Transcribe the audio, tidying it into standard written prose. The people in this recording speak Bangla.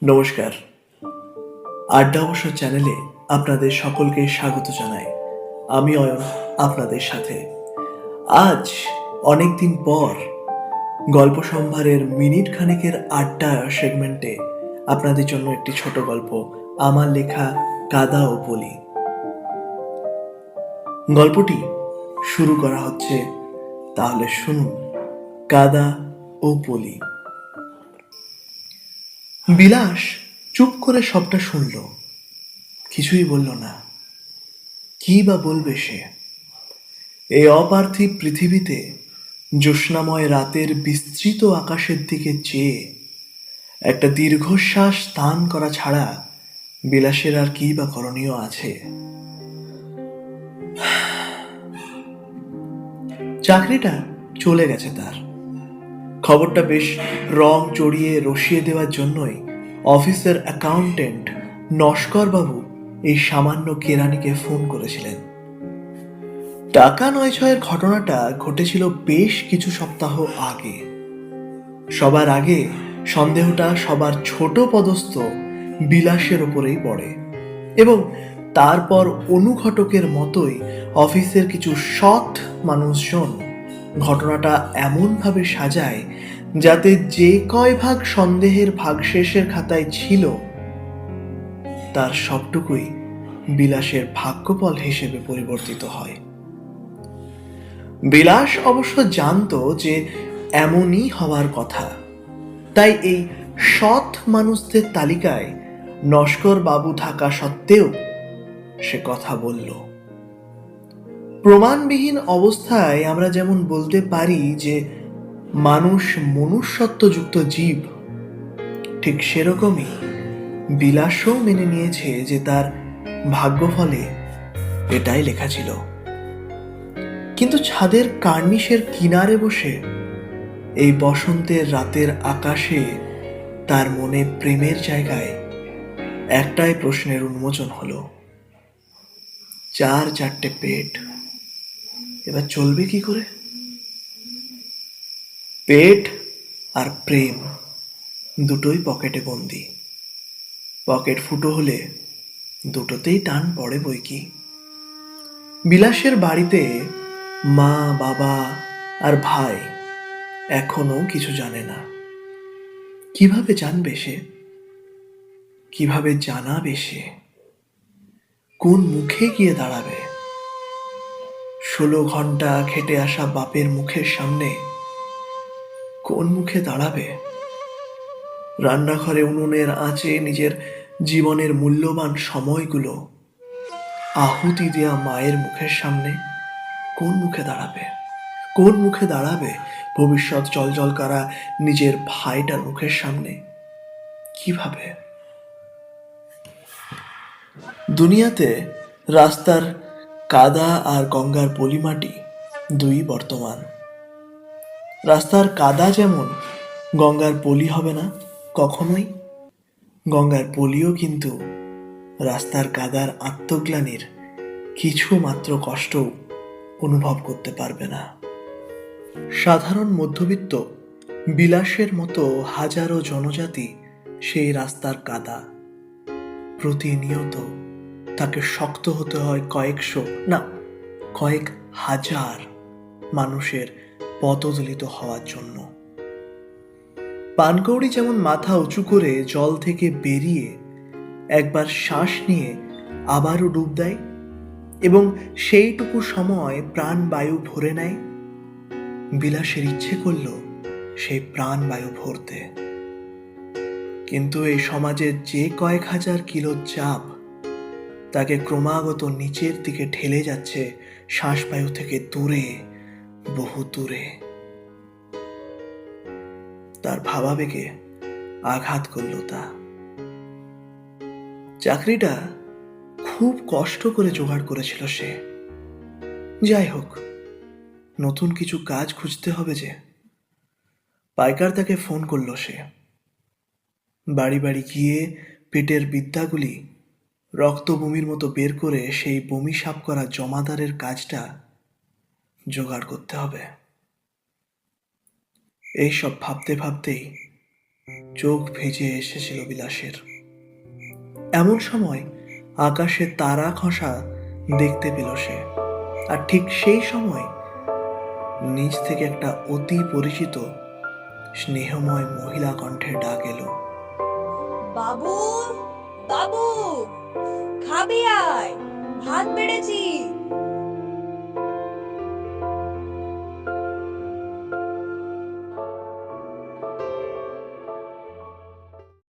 নমস্কার। আড্ডা অবশ্য চ্যানেলে আপনাদের সকলকে স্বাগত জানাই। আমি অয়ন আপনাদের সাথে। আজ অনেকদিন পর গল্প সম্ভারের মিনিট খানেকের আড্ডা সেগমেন্টে আপনাদের জন্য একটি ছোট গল্প, আমার লেখা কাদা ও পলি। গল্পটি শুরু করা হচ্ছে, তাহলে শুনুন কাদা ও পলি। বিলাস চুপ করে সবটা শুনল, কিছুই বলল না। কি বা বলবে সে? এই অপার্থিব পৃথিবীতে জ্যোৎস্নাময় রাতের বিস্তৃত আকাশের দিকে চেয়ে একটা দীর্ঘশ্বাস স্থান করা ছাড়া বিলাসের আর কি বা করণীয় আছে? চাকরিটা চলে গেছে তার। খবরটা বেশ রং চড়িয়ে রসিয়ে দেওয়ার জন্যই অফিসের অ্যাকাউন্টেন্ট নস্কর বাবু এই সামান্য কেরানিকে ফোন করেছিলেন। টাকা নয় ছয়ের ঘটনাটা ঘটেছিল বেশ কিছু সপ্তাহ আগে। সবার আগে সন্দেহটা সবার ছোট পদস্থ বিলাসের ওপরেই পড়ে, এবং তারপর অনুঘটকের মতোই অফিসের কিছু সৎ মানুষজন ঘটনাটা এমনভাবে সাজায় যাতে যে কয় ভাগ সন্দেহের ভাগশেষের খাতায় ছিল তার সবটুকুই বিলাসের ভাগ্যফল হিসেবে পরিবর্তিত হয়। বিলাস অবশ্য জানতো যে এমনই হওয়ার কথা, তাই এই সৎ মানুষদের তালিকায় নস্কর বাবু থাকা সত্ত্বেও সে কথা বলল। প্রমাণবিহীন অবস্থায় আমরা যেমন বলতে পারি যে মানুষ মনুষ্যত্বযুক্ত জীব, ঠিক সেরকমই বিলাসও মেনে নিয়েছে যে তার ভাগ্যফলে এটাই লেখা ছিল। কিন্তু ছাদের কার্নিশের কিনারে বসে এই বসন্তের রাতের আকাশে তার মনে প্রেমের জায়গায় একটাই প্রশ্নের উন্মোচন হলো। 4-4টে পেট, এবার চলবে কি করে? পেট আর প্রেম দুটোই পকেটে বন্দি। পকেট ফুটো হলে দুটোতেই টান পড়ে বই কি। বিলাসের বাড়িতে মা, বাবা আর ভাই এখনো কিছু জানে না। কিভাবে জানবে সে? কিভাবে জানাবে সে? কোন মুখে গিয়ে দাঁড়াবে? 16 ঘন্টা খেটে আসা বাপের মুখের সামনে কোন মুখে দাঁড়াবে? রান্নাঘরে উনুনের আঁচে নিজের জীবনের মূল্যবান সময়গুলো আহুতি দেয়া মায়ের মুখের সামনে কোন মুখে দাঁড়াবে? কোন মুখে দাঁড়াবে ভবিষ্যৎ চলচল করা নিজের ভাইটার মুখের সামনে? কিভাবে? দুনিয়াতে রাস্তার কাদা আর গঙ্গার পলিমাটি দুই বর্তমান। রাস্তার কাদা যেমন গঙ্গার পলি হবে না কখনোই, গঙ্গার পলিও কিন্তু রাস্তার কাদার আত্মগ্লানির কিছু মাত্র কষ্ট অনুভব করতে পারবে না। সাধারণ মধ্যবিত্ত বিলাসের মতো হাজারো জনজাতি সেই রাস্তার কাদা প্রতিনিয়ত তাকে শক্ত হতে হয় কয়েকশো, না কয়েক হাজার মানুষের পদদলিত হওয়ার জন্য। পানকৌড়ি যেমন মাথা উঁচু করে জল থেকে বেরিয়ে একবার শ্বাস নিয়ে আবারও ডুব দেয় এবং সেইটুকু সময় প্রাণবায়ু ভরে নেয়, বিলাসের ইচ্ছে করল সেই প্রাণবায়ু ভরতে। কিন্তু এই সমাজের যে কয়েক হাজার কিলো চাপ তাকে ক্রমাগত নিচের দিকে ঠেলে যাচ্ছে শ্বাসবায়ু থেকে দূরে, বহু দূরে। তার ভাবাবেগে আঘাত করল তা। চাকরিটা খুব কষ্ট করে জোগাড় করেছিল সে। যাই হোক, নতুন কিছু কাজ খুঁজতে হবে যে। পাইকার তাকে ফোন করল সে। বাড়ি বাড়ি গিয়ে পেটের বিদ্যাগুলি রক্ত বমির মতো বের করে সেই বমি সাফ করা জমাদারের কাজটা জোগাড় করতে হবে। এইসব ভাবতে ভাবতেই চোখ ভেজে এসেছিল বিলাসের। এমন সময় আকাশে তারা খসা দেখতে পেল সে। আর ঠিক সেই সময় নিচ থেকে একটা অতি পরিচিত স্নেহময় মহিলা কণ্ঠের ডাক এলো। বাবু, বাবু, খাবি আয়, ভাত বেড়েছি।